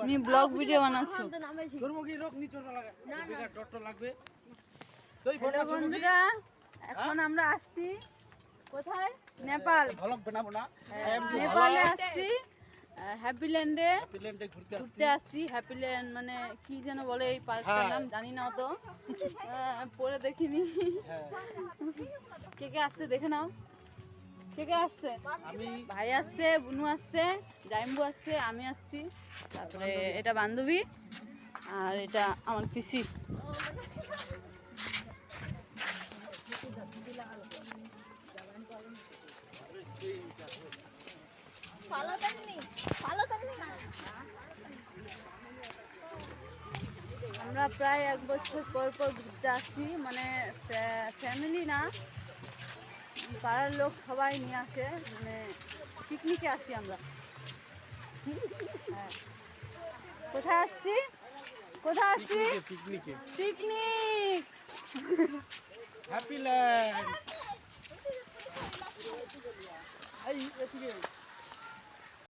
আমি blog video বানাচ্ছি। Hello বন্ধুরা, এখন আমরা আসছি কোথায়? নেপাল। নেপালে আসছি হ্যাপিল্যান্ডে ঘুরতে আসছি। হ্যাপিল্যান্ড মানে কি যেন বলে এই পার্কটার নাম, জানি না অত, পরে দেখিনি। কে কে আসছে দেখে নাও। কে কে আসছে? ভাই আসছে, বুনু আসছে, জাইম্বু আসছে, আমি আসছি, তারপরে এটা বান্ধবী, আর এটা আমার পিসি। আমরা প্রায় 1 বছর পর পর ঘুরতে আসছি, মানে ফ্যামিলি না, পাড়ার লোক সবাই নিয়ে আসে, মানে পিকনিকে আসি আমরা। হ্যাঁ, কোথায় আসছি? কোথায় আসছি? পিকনিক। হ্যাপিল্যান্ড।